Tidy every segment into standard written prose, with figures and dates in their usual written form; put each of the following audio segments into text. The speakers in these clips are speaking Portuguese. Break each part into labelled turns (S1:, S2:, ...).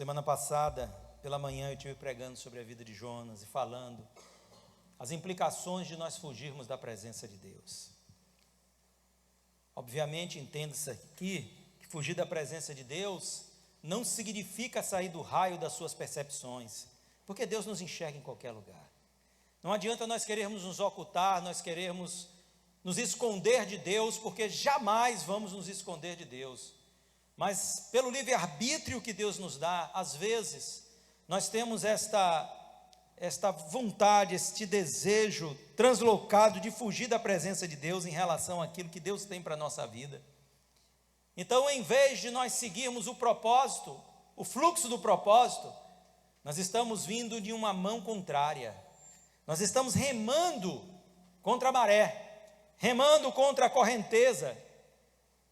S1: Semana passada, pela manhã, eu estive pregando sobre a vida de Jonas e falando as implicações de nós fugirmos da presença de Deus. Obviamente, entenda-se aqui que fugir da presença de Deus não significa sair do raio das suas percepções, porque Deus nos enxerga em qualquer lugar. Não adianta nós querermos nos ocultar, nós querermos nos esconder de Deus, porque jamais vamos nos esconder de Deus. Mas pelo livre-arbítrio que Deus nos dá, às vezes, nós temos esta vontade, este desejo translocado de fugir da presença de Deus em relação àquilo que Deus tem para a nossa vida. Então, em vez de nós seguirmos o propósito, o fluxo do propósito, nós estamos vindo de uma mão contrária. Nós estamos remando contra a maré, remando contra a correnteza.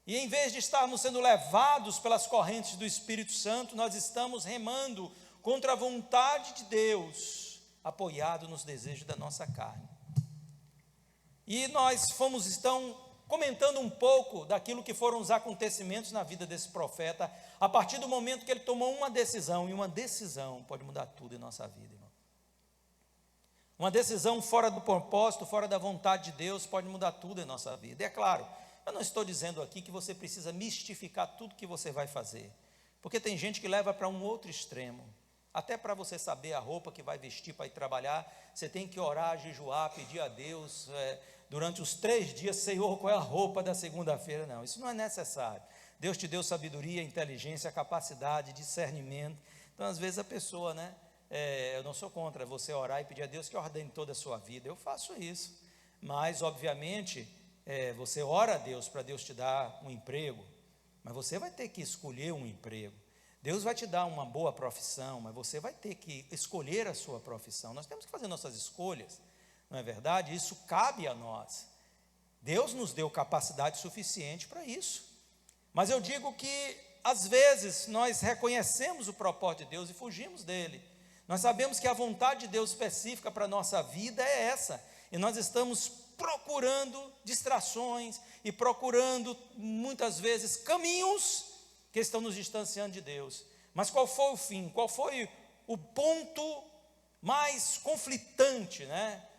S1: E em vez de estarmos sendo levados pelas correntes do Espírito Santo, nós estamos remando contra a vontade de Deus, apoiado nos desejos da nossa carne. E nós estão comentando um pouco daquilo que foram os acontecimentos na vida desse profeta, a partir do momento que ele tomou uma decisão, e uma decisão pode mudar tudo em nossa vida, irmão. Uma decisão fora do propósito, fora da vontade de Deus, pode mudar tudo em nossa vida. E é claro, eu não estou dizendo aqui que você precisa mistificar tudo que você vai fazer, porque tem gente que leva para um outro extremo. Até para você saber a roupa que vai vestir para ir trabalhar, você tem que orar, jejuar, pedir a Deus, durante os 3 dias, Senhor, qual é a roupa da segunda-feira? Não, isso não é necessário. Deus te deu sabedoria, inteligência, capacidade, discernimento. Então, às vezes a pessoa, eu não sou contra você orar e pedir a Deus que ordene toda a sua vida, eu faço isso, mas obviamente, você ora a Deus para Deus te dar um emprego, mas você vai ter que escolher um emprego. Deus vai te dar uma boa profissão, mas você vai ter que escolher a sua profissão. Nós temos que fazer nossas escolhas, não é verdade? Isso cabe a nós. Deus nos deu capacidade suficiente para isso. Mas eu digo que, às vezes, nós reconhecemos o propósito de Deus e fugimos dele. Nós sabemos que a vontade de Deus específica para a nossa vida é essa, e nós estamos procurando distrações e procurando, muitas vezes, caminhos que estão nos distanciando de Deus. Mas qual foi o fim? Qual foi o ponto mais conflitante,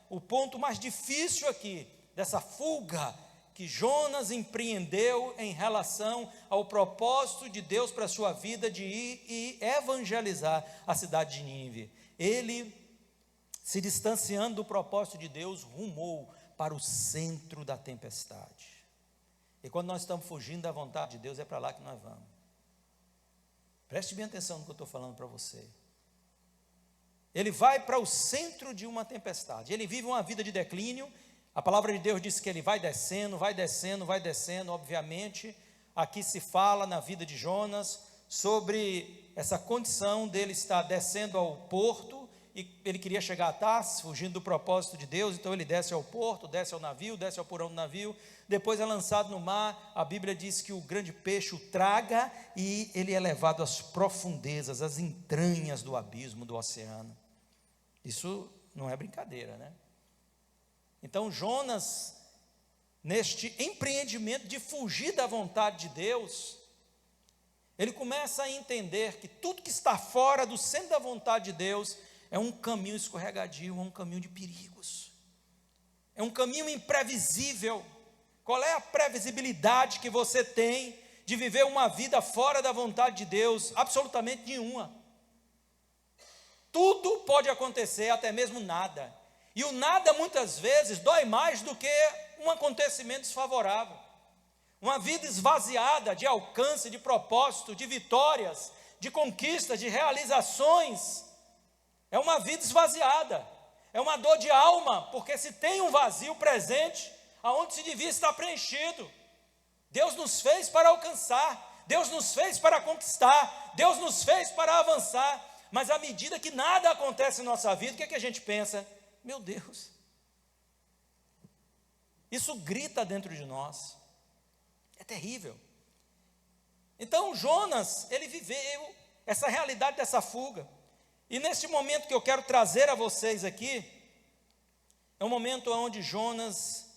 S1: o ponto mais difícil aqui, dessa fuga que Jonas empreendeu em relação ao propósito de Deus para a sua vida de ir e evangelizar a cidade de Nínive? Ele, se distanciando do propósito de Deus, rumou para o centro da tempestade. E quando nós estamos fugindo da vontade de Deus, é para lá que nós vamos. Preste bem atenção no que eu estou falando para você. Ele vai para o centro de uma tempestade, ele vive uma vida de declínio. A palavra de Deus diz que ele vai descendo, vai descendo, vai descendo. Obviamente, aqui se fala na vida de Jonas sobre essa condição dele estar descendo ao porto, e ele queria chegar a Tarsis, fugindo do propósito de Deus. Então ele desce ao porto, desce ao navio, desce ao porão do navio, depois é lançado no mar. A Bíblia diz que o grande peixe o traga, e ele é levado às profundezas, às entranhas do abismo, do oceano. Isso não é brincadeira, Então Jonas, neste empreendimento de fugir da vontade de Deus, ele começa a entender que tudo que está fora do centro da vontade de Deus é um caminho escorregadio, é um caminho de perigos, é um caminho imprevisível. Qual é a previsibilidade que você tem de viver uma vida fora da vontade de Deus? Absolutamente nenhuma. Tudo pode acontecer, até mesmo nada. E o nada muitas vezes dói mais do que um acontecimento desfavorável. Uma vida esvaziada de alcance, de propósito, de vitórias, de conquistas, de realizações, é uma vida esvaziada, é uma dor de alma, porque se tem um vazio presente, aonde se devia estar preenchido. Deus nos fez para alcançar, Deus nos fez para conquistar, Deus nos fez para avançar, mas à medida que nada acontece em nossa vida, o que a gente pensa? Meu Deus, isso grita dentro de nós, é terrível. Então Jonas, ele viveu essa realidade dessa fuga, e neste momento que eu quero trazer a vocês aqui, é um momento onde Jonas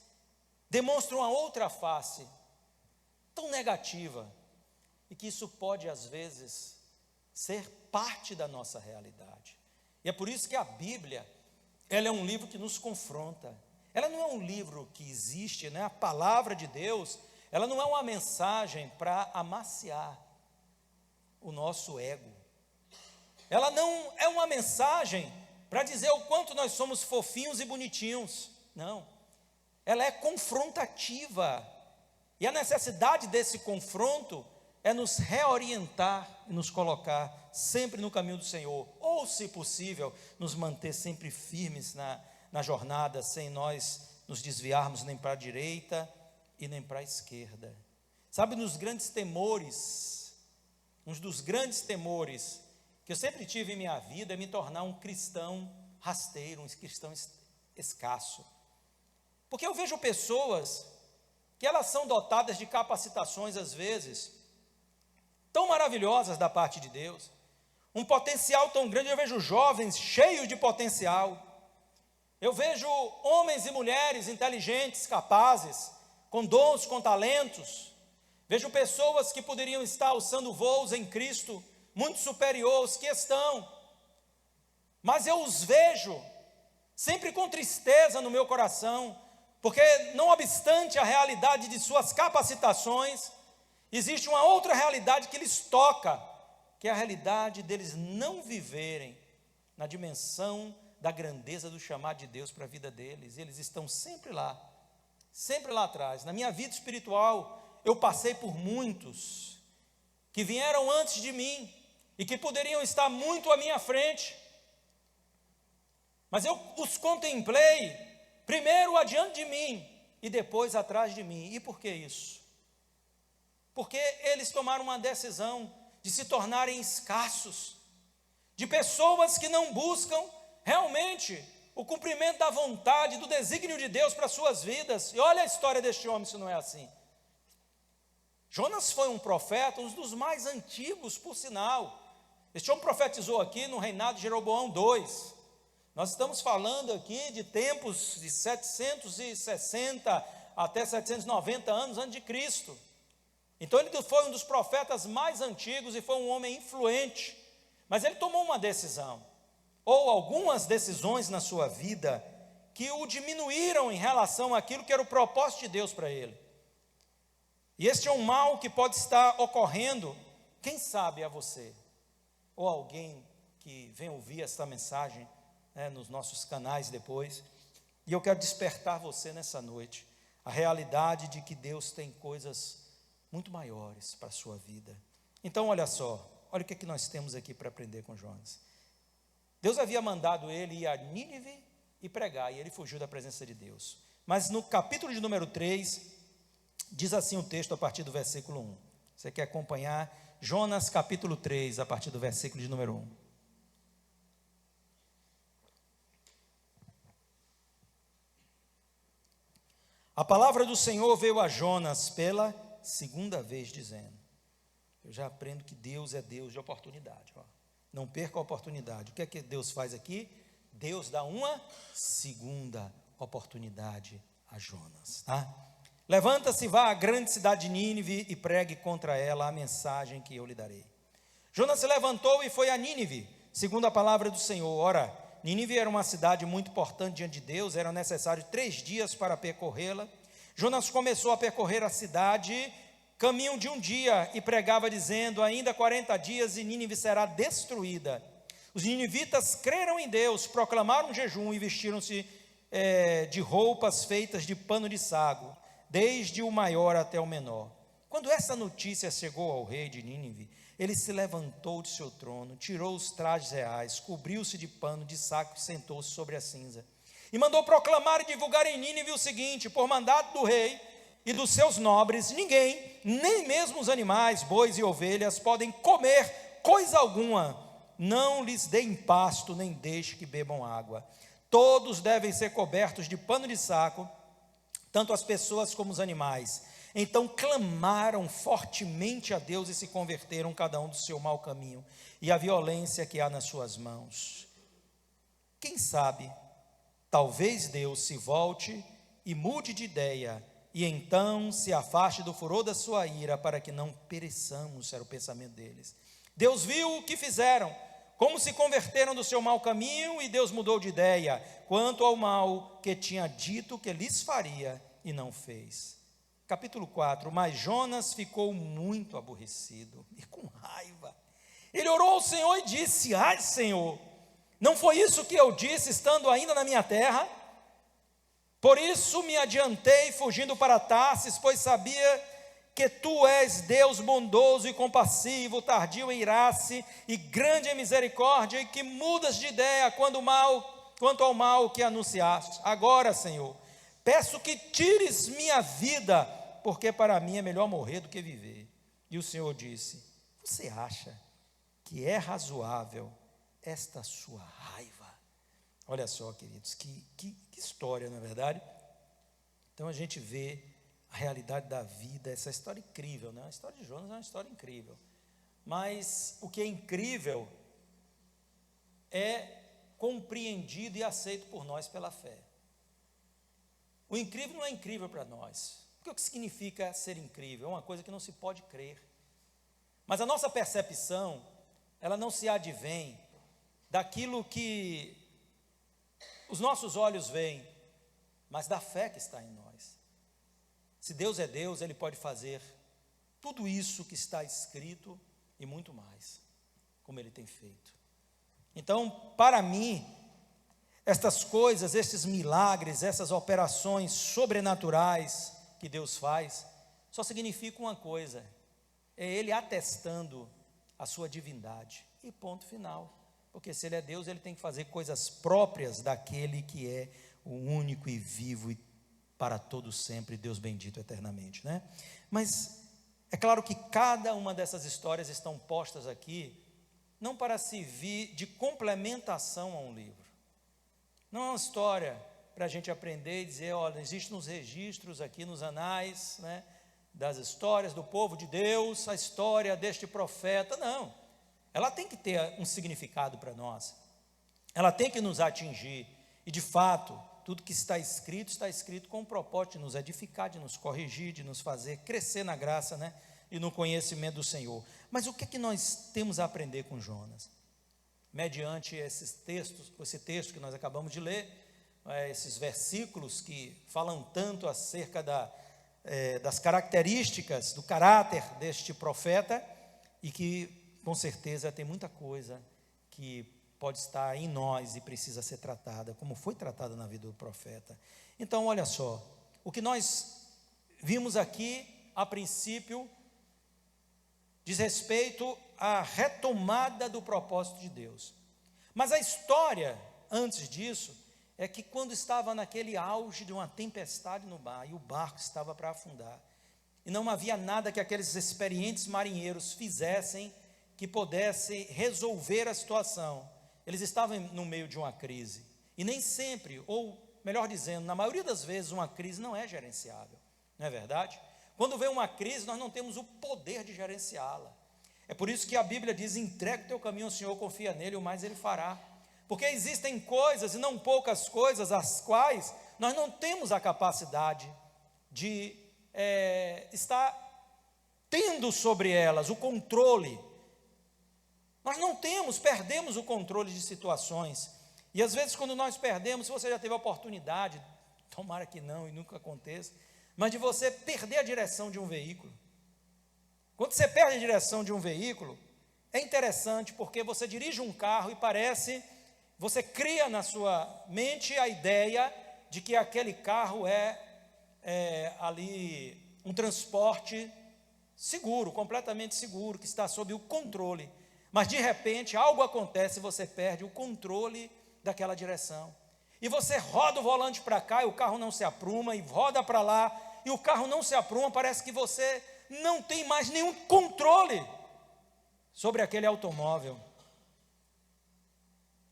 S1: demonstra uma outra face, tão negativa, e que isso pode às vezes ser parte da nossa realidade. E é por isso que a Bíblia, ela é um livro que nos confronta. Ela não é um livro que existe, né? A palavra de Deus, ela não é uma mensagem para amaciar o nosso ego. Ela não é uma mensagem para dizer o quanto nós somos fofinhos e bonitinhos. Não. Ela é confrontativa. E a necessidade desse confronto é nos reorientar e nos colocar sempre no caminho do Senhor. Ou, se possível, nos manter sempre firmes na jornada, sem nós nos desviarmos nem para a direita e nem para a esquerda. Sabe, um dos grandes temores que eu sempre tive em minha vida é me tornar um cristão rasteiro, um cristão escasso. Porque eu vejo pessoas que elas são dotadas de capacitações, às vezes, tão maravilhosas da parte de Deus, um potencial tão grande. Eu vejo jovens cheios de potencial, eu vejo homens e mulheres inteligentes, capazes, com dons, com talentos, vejo pessoas que poderiam estar alçando voos em Cristo, muito superior aos que estão, mas eu os vejo sempre com tristeza no meu coração, porque não obstante a realidade de suas capacitações, existe uma outra realidade que lhes toca, que é a realidade deles não viverem na dimensão da grandeza do chamado de Deus para a vida deles. Eles estão sempre lá atrás. Na minha vida espiritual, eu passei por muitos que vieram antes de mim e que poderiam estar muito à minha frente, mas eu os contemplei primeiro adiante de mim e depois atrás de mim. E por que isso? Porque eles tomaram uma decisão de se tornarem escassos, de pessoas que não buscam realmente o cumprimento da vontade, do desígnio de Deus para as suas vidas. E olha a história deste homem, se não é assim. Jonas foi um profeta, um dos mais antigos, por sinal. Este homem profetizou aqui no reinado de Jeroboão II. Nós estamos falando aqui de tempos de 760 até 790 anos antes de Cristo. Então ele foi um dos profetas mais antigos e foi um homem influente. Mas ele tomou uma decisão, ou algumas decisões na sua vida, que o diminuíram em relação àquilo que era o propósito de Deus para ele. E este é um mal que pode estar ocorrendo, quem sabe a você, ou alguém que vem ouvir esta mensagem, nos nossos canais depois. E eu quero despertar você nessa noite, a realidade de que Deus tem coisas muito maiores para a sua vida. Então olha só, olha o que nós temos aqui para aprender com Jonas. Deus havia mandado ele ir a Nínive e pregar, e ele fugiu da presença de Deus. Mas no capítulo de número 3, diz assim o texto a partir do versículo 1. Você quer acompanhar? Jonas capítulo 3, a partir do versículo de número 1. A palavra do Senhor veio a Jonas pela segunda vez, dizendo: eu já aprendo que Deus é Deus de oportunidade. Não perca a oportunidade. O que é que Deus faz aqui? Deus dá uma segunda oportunidade a Jonas. Tá? Levanta-se, vá à grande cidade de Nínive e pregue contra ela a mensagem que eu lhe darei. Jonas se levantou e foi a Nínive, segundo a palavra do Senhor. Ora, Nínive era uma cidade muito importante diante de Deus, eram necessários 3 dias para percorrê-la. Jonas começou a percorrer a cidade, caminho de um dia, e pregava dizendo: ainda 40 dias e Nínive será destruída. Os ninivitas creram em Deus, proclamaram um jejum e vestiram-se de roupas feitas de pano de sago, desde o maior até o menor. Quando essa notícia chegou ao rei de Nínive, ele se levantou de seu trono, tirou os trajes reais, cobriu-se de pano de saco e sentou-se sobre a cinza. E mandou proclamar e divulgar em Nínive o seguinte: por mandato do rei e dos seus nobres, ninguém, nem mesmo os animais, bois e ovelhas, podem comer coisa alguma. Não lhes deem pasto, nem deixe que bebam água. Todos devem ser cobertos de pano de saco, tanto as pessoas como os animais. Então clamaram fortemente a Deus e se converteram, cada um do seu mau caminho e a violência que há nas suas mãos. Quem sabe, talvez Deus se volte e mude de ideia, e então se afaste do furor da sua ira, para que não pereçamos, era o pensamento deles. Deus viu o que fizeram, como se converteram do seu mau caminho, e Deus mudou de ideia quanto ao mal que tinha dito que lhes faria e não fez. Capítulo 4, mas Jonas ficou muito aborrecido e com raiva. Ele orou ao Senhor e disse: ai, Senhor, não foi isso que eu disse estando ainda na minha terra? Por isso me adiantei fugindo para Tarsis, pois sabia que tu és Deus bondoso e compassivo, tardio em irar-se e grande em misericórdia, e que mudas de ideia quanto ao mal que anunciaste. Agora, Senhor, peço que tires minha vida, porque para mim é melhor morrer do que viver. E o Senhor disse: você acha que é razoável esta sua raiva? Olha só, queridos, que história, não é verdade? Então a gente vê a realidade da vida, essa história incrível, né? A história de Jonas é uma história incrível. Mas o que é incrível é compreendido e aceito por nós pela fé. O incrível não é incrível para nós. O que significa ser incrível? É uma coisa que não se pode crer. Mas a nossa percepção, ela não se advém daquilo que os nossos olhos veem, mas da fé que está em nós. Se Deus é Deus, Ele pode fazer tudo isso que está escrito e muito mais, como Ele tem feito. Então, para mim, estas coisas, estes milagres, essas operações sobrenaturais que Deus faz, só significam uma coisa: é Ele atestando a sua divindade, e ponto final. Porque se Ele é Deus, Ele tem que fazer coisas próprias daquele que é o único e vivo e para todo sempre, Deus bendito eternamente, né? Mas é claro que cada uma dessas histórias estão postas aqui, não para servir de complementação a um livro. Não é uma história para a gente aprender e dizer: olha, existem uns registros aqui nos anais, né, das histórias do povo de Deus, a história deste profeta. Não, ela tem que ter um significado para nós, ela tem que nos atingir, e de fato, tudo que está escrito com o propósito de nos edificar, de nos corrigir, de nos fazer crescer na graça, né, e no conhecimento do Senhor. Mas o que é que nós temos a aprender com Jonas? Mediante esse texto que nós acabamos de ler, esses versículos que falam tanto acerca das características, do caráter deste profeta, e que com certeza tem muita coisa que pode estar em nós e precisa ser tratada, como foi tratada na vida do profeta. Então, olha só, o que nós vimos aqui, a princípio, diz respeito à retomada do propósito de Deus. Mas a história, antes disso, é que quando estava naquele auge de uma tempestade no mar, e o barco estava para afundar, e não havia nada que aqueles experientes marinheiros fizessem que pudesse resolver a situação. Eles estavam no meio de uma crise, e nem sempre, ou melhor dizendo, na maioria das vezes, uma crise não é gerenciável, não é verdade? Quando vem uma crise, nós não temos o poder de gerenciá-la. É por isso que a Bíblia diz: entrega o teu caminho ao Senhor, confia nele, o mais Ele fará. Porque existem coisas, e não poucas coisas, as quais nós não temos a capacidade de estar tendo sobre elas o controle. Nós não temos, perdemos o controle de situações. E às vezes quando nós perdemos, se você já teve a oportunidade, tomara que não e nunca aconteça, mas de você perder a direção de um veículo. Quando você perde a direção de um veículo, é interessante porque você dirige um carro e você cria na sua mente a ideia de que aquele carro é ali um transporte seguro, completamente seguro, que está sob o controle. Mas de repente algo acontece e você perde o controle daquela direção. E você roda o volante para cá e o carro não se apruma, e roda para lá e o carro não se apruma, parece que você não tem mais nenhum controle sobre aquele automóvel.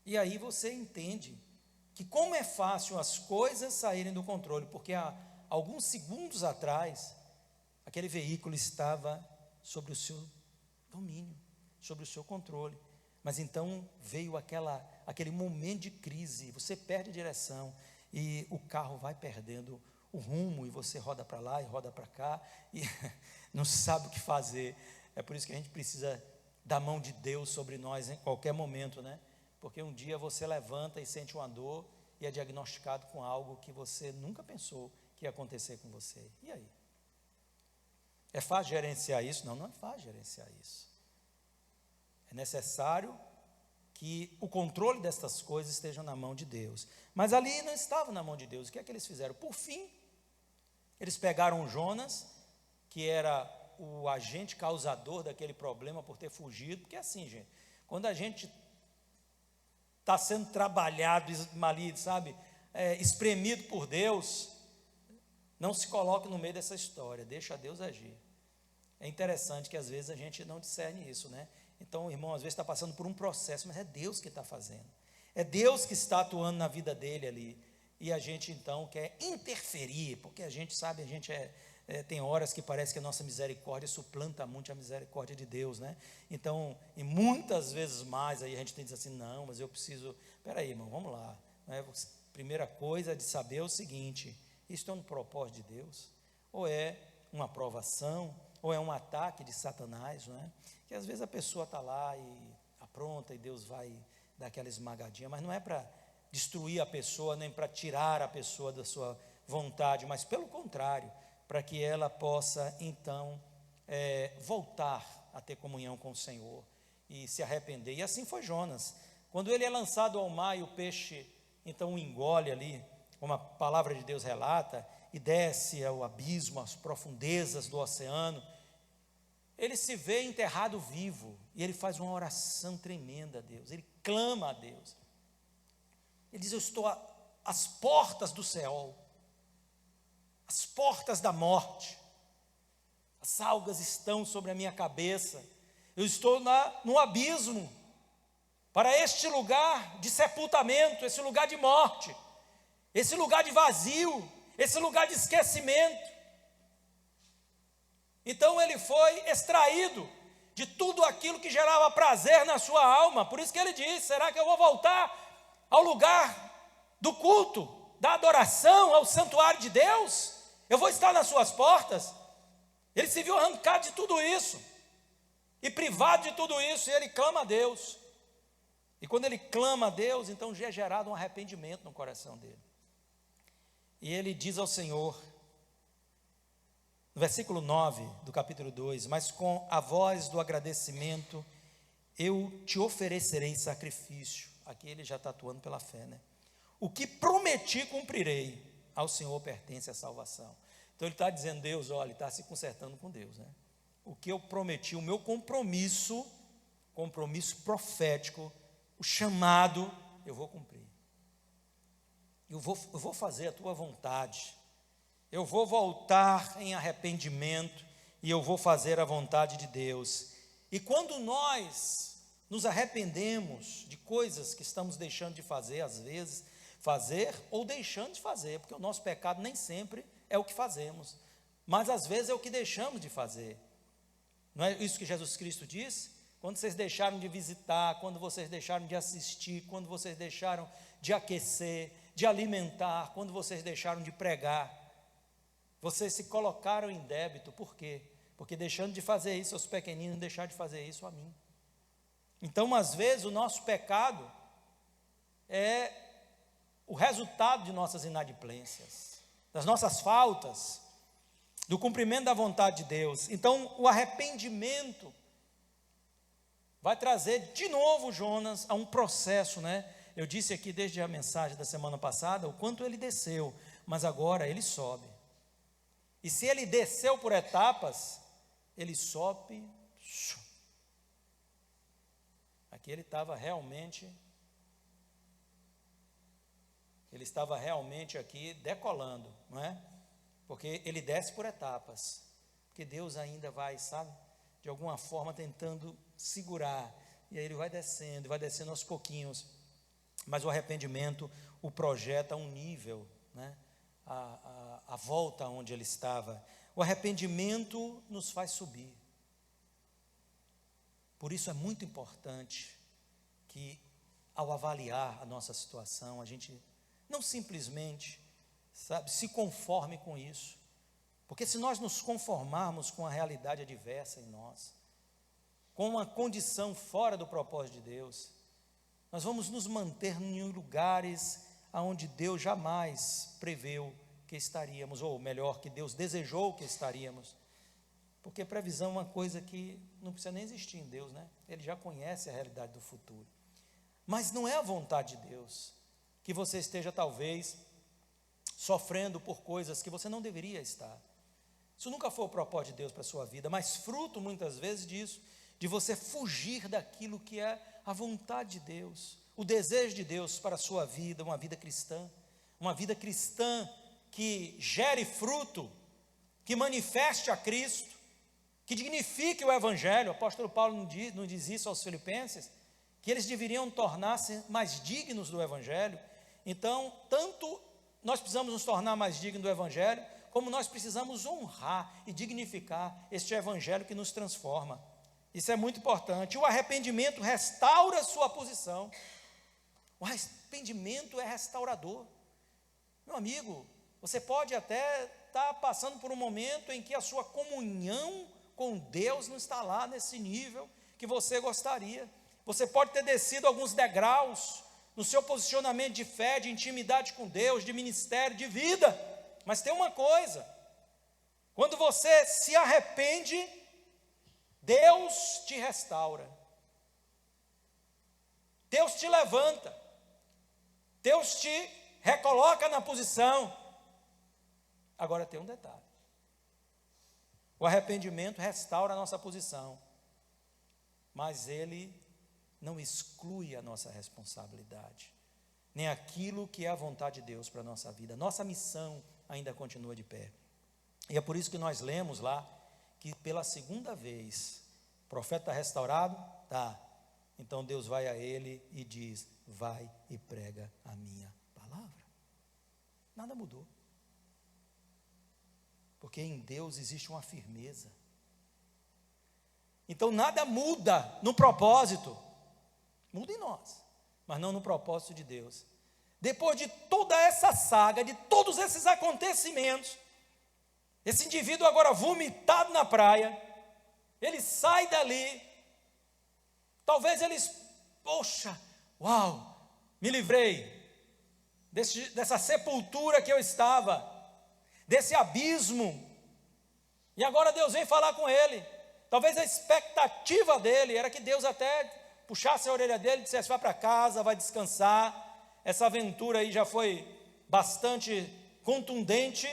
S1: E aí você entende que como é fácil as coisas saírem do controle, porque há alguns segundos atrás, aquele veículo estava sobre o seu domínio, sobre o seu controle. Mas então veio aquele momento de crise, você perde a direção e o carro vai perdendo o rumo, e você roda para lá e roda para cá e não sabe o que fazer. É por isso que a gente precisa da mão de Deus sobre nós em qualquer momento, né? Porque um dia você levanta e sente uma dor e é diagnosticado com algo que você nunca pensou que ia acontecer com você. E aí? É fácil gerenciar isso? Não, não é fácil gerenciar isso. É necessário que o controle destas coisas esteja na mão de Deus. Mas ali não estava na mão de Deus. O que é que eles fizeram? Por fim, eles pegaram Jonas, que era o agente causador daquele problema por ter fugido. Porque assim, gente, quando a gente está sendo trabalhado, sabe, espremido por Deus, não se coloque no meio dessa história, deixa Deus agir. É interessante que às vezes a gente não discerne isso, né? Então o irmão às vezes está passando por um processo, mas é Deus que está fazendo, é Deus que está atuando na vida dele ali, e a gente então quer interferir, porque a gente sabe, tem horas que parece que a nossa misericórdia suplanta muito a misericórdia de Deus, né? Então, e muitas vezes mais, aí a gente tem que dizer assim, não, mas eu preciso, peraí irmão, vamos lá, né? Primeira coisa de saber é o seguinte, isso é um propósito de Deus, ou é uma aprovação, ou é um ataque de Satanás, não é? Que às vezes a pessoa está lá e apronta e Deus vai dar aquela esmagadinha, mas não é para destruir a pessoa, nem para tirar a pessoa da sua vontade, mas pelo contrário, para que ela possa então voltar a ter comunhão com o Senhor e se arrepender. E assim foi Jonas. Quando ele é lançado ao mar e o peixe então o engole ali, como a palavra de Deus relata, e desce ao abismo, às profundezas do oceano, ele se vê enterrado vivo, e ele faz uma oração tremenda a Deus, ele clama a Deus, ele diz, eu estou às portas do Seol, às portas da morte, as algas estão sobre a minha cabeça, eu estou no abismo, para este lugar de sepultamento, esse lugar de morte, esse lugar de vazio, esse lugar de esquecimento. Então ele foi extraído de tudo aquilo que gerava prazer na sua alma. Por isso que ele diz, será que eu vou voltar ao lugar do culto, da adoração, ao santuário de Deus? Eu vou estar nas suas portas? Ele se viu arrancado de tudo isso, e privado de tudo isso, e ele clama a Deus. E quando ele clama a Deus, então já é gerado um arrependimento no coração dele. E ele diz ao Senhor, no versículo 9 do capítulo 2, mas com a voz do agradecimento, eu te oferecerei sacrifício. Aqui ele já está atuando pela fé, né? O que prometi cumprirei, ao Senhor pertence a salvação. Então ele está dizendo, Deus, olha, ele está se consertando com Deus, né? O que eu prometi, o meu compromisso profético, o chamado, eu vou cumprir. Eu vou fazer a tua vontade, eu vou voltar em arrependimento, e eu vou fazer a vontade de Deus. E quando nós nos arrependemos de coisas que estamos deixando de fazer, às vezes, fazer ou deixando de fazer, porque o nosso pecado nem sempre é o que fazemos, mas às vezes é o que deixamos de fazer. Não é isso que Jesus Cristo disse? Quando vocês deixaram de visitar, quando vocês deixaram de assistir, quando vocês deixaram de aquecer, de alimentar, quando vocês deixaram de pregar, vocês se colocaram em débito. Por quê? Porque deixando de fazer isso aos pequeninos, deixaram de fazer isso a mim. Então, às vezes, o nosso pecado é o resultado de nossas inadimplências, das nossas faltas, do cumprimento da vontade de Deus. Então, o arrependimento vai trazer de novo Jonas a um processo, né? Eu disse aqui desde a mensagem da semana passada o quanto ele desceu, mas agora ele sobe. E se ele desceu por etapas, ele sobe. Aqui ele estava realmente aqui decolando, não é? Porque ele desce por etapas, porque Deus ainda vai, sabe, de alguma forma tentando segurar, e aí ele vai descendo aos pouquinhos, mas o arrependimento o projeta a um nível, né? A volta onde ele estava. O arrependimento nos faz subir. Por isso é muito importante que, ao avaliar a nossa situação, a gente não simplesmente, sabe, se conforme com isso, porque se nós nos conformarmos com a realidade adversa em nós, com uma condição fora do propósito de Deus, nós vamos nos manter em lugares aonde Deus jamais preveu que estaríamos, ou melhor, que Deus desejou que estaríamos. Porque previsão é uma coisa que não precisa nem existir em Deus, né? Ele já conhece a realidade do futuro. Mas não é a vontade de Deus que você esteja talvez sofrendo por coisas que você não deveria estar. Isso nunca foi o propósito de Deus para a sua vida, mas fruto muitas vezes disso, de você fugir daquilo que é a vontade de Deus, o desejo de Deus para a sua vida, uma vida cristã que gere fruto, que manifeste a Cristo, que dignifique o Evangelho. O apóstolo Paulo não diz isso aos Filipenses, que eles deveriam tornar-se mais dignos do Evangelho. Então, tanto nós precisamos nos tornar mais dignos do Evangelho, como nós precisamos honrar e dignificar este Evangelho que nos transforma. Isso é muito importante. O arrependimento restaura a sua posição. O arrependimento é restaurador. Meu amigo, você pode até estar passando por um momento em que a sua comunhão com Deus não está lá nesse nível que você gostaria. Você pode ter descido alguns degraus no seu posicionamento de fé, de intimidade com Deus, de ministério, de vida. Mas tem uma coisa: quando você se arrepende, Deus te restaura, Deus te levanta, Deus te recoloca na posição. Agora tem um detalhe: o arrependimento restaura a nossa posição, mas ele não exclui a nossa responsabilidade, nem aquilo que é a vontade de Deus para a nossa vida. Nossa missão ainda continua de pé. E é por isso que nós lemos lá, que pela segunda vez, o profeta está restaurado? Tá. Então Deus vai a ele e diz: vai e prega a minha palavra. Nada mudou. Porque em Deus existe uma firmeza. Então nada muda no propósito. Muda em nós, mas não no propósito de Deus. Depois de toda essa saga, de todos esses acontecimentos, esse indivíduo agora vomitado na praia, ele sai dali, talvez eles, poxa, uau, me livrei dessa sepultura que eu estava, desse abismo, e agora Deus vem falar com ele. Talvez a expectativa dele era que Deus até puxasse a orelha dele e dissesse: vai para casa, vai descansar, essa aventura aí já foi bastante contundente.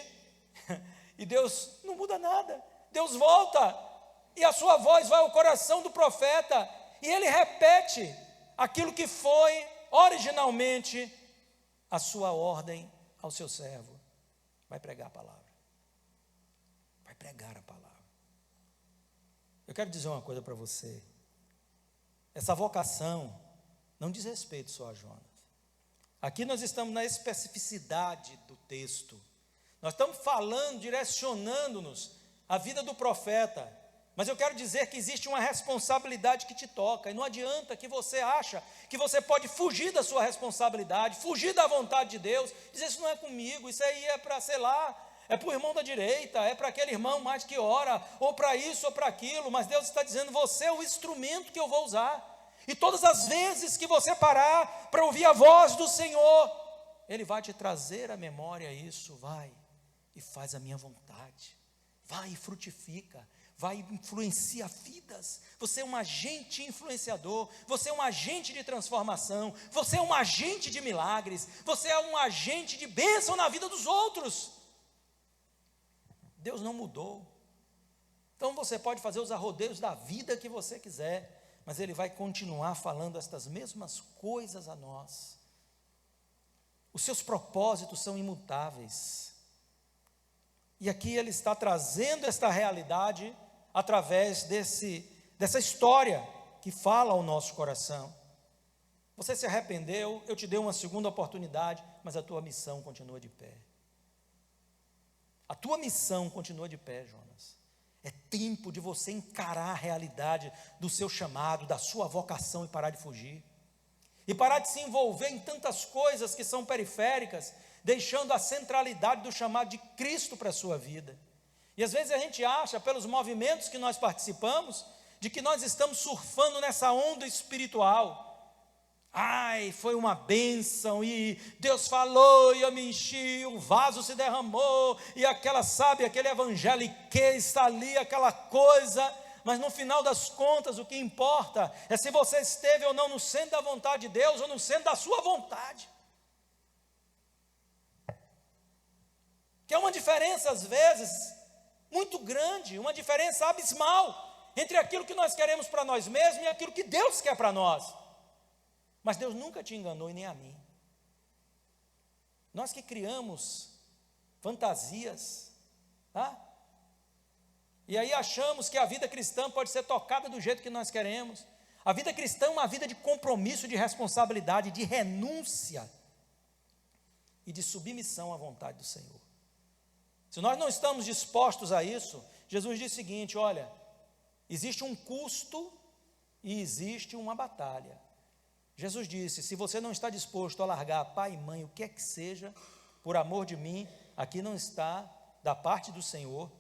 S1: E Deus não muda nada. Deus volta e a sua voz vai ao coração do profeta e ele repete aquilo que foi originalmente a sua ordem ao seu servo: vai pregar a palavra, vai pregar a palavra. Eu quero dizer uma coisa para você: essa vocação não diz respeito só a Jonas. Aqui nós estamos na especificidade do texto. Nós estamos falando, direcionando-nos à vida do profeta. Mas eu quero dizer que existe uma responsabilidade que te toca. E não adianta que você acha que você pode fugir da sua responsabilidade, fugir da vontade de Deus, dizer: isso não é comigo, isso aí é para, sei lá, é para o irmão da direita, é para aquele irmão mais que ora, ou para isso ou para aquilo. Mas Deus está dizendo: você é o instrumento que eu vou usar. E todas as vezes que você parar para ouvir a voz do Senhor, Ele vai te trazer à memória isso. Vai e faz a minha vontade, vai e frutifica, vai e influencia vidas. Você é um agente influenciador, você é um agente de transformação, você é um agente de milagres, você é um agente de bênção na vida dos outros. Deus não mudou. Então você pode fazer os arrodeios da vida que você quiser, mas Ele vai continuar falando estas mesmas coisas a nós. Os seus propósitos são imutáveis. E aqui Ele está trazendo esta realidade através dessa história que fala ao nosso coração. Você se arrependeu, eu te dei uma segunda oportunidade, mas a tua missão continua de pé. A tua missão continua de pé, Jonas. É tempo de você encarar a realidade do seu chamado, da sua vocação, e parar de fugir. E parar de se envolver em tantas coisas que são periféricas, deixando a centralidade do chamado de Cristo para a sua vida. E às vezes a gente acha, pelos movimentos que nós participamos, de que nós estamos surfando nessa onda espiritual. Ai, foi uma bênção, e Deus falou, e eu me enchi, o vaso se derramou, e aquele evangelho que está ali, aquela coisa, mas no final das contas, o que importa é se você esteve ou não no centro da vontade de Deus, ou no centro da sua vontade. Que é uma diferença, às vezes, muito grande, uma diferença abismal, entre aquilo que nós queremos para nós mesmos e aquilo que Deus quer para nós. Mas Deus nunca te enganou e nem a mim. Nós que criamos fantasias, tá? E aí achamos que a vida cristã pode ser tocada do jeito que nós queremos. A vida cristã é uma vida de compromisso, de responsabilidade, de renúncia e de submissão à vontade do Senhor. Se nós não estamos dispostos a isso, Jesus diz o seguinte: olha, existe um custo e existe uma batalha. Jesus disse: se você não está disposto a largar pai e mãe, o que é que seja, por amor de mim, aqui não está, da parte do Senhor,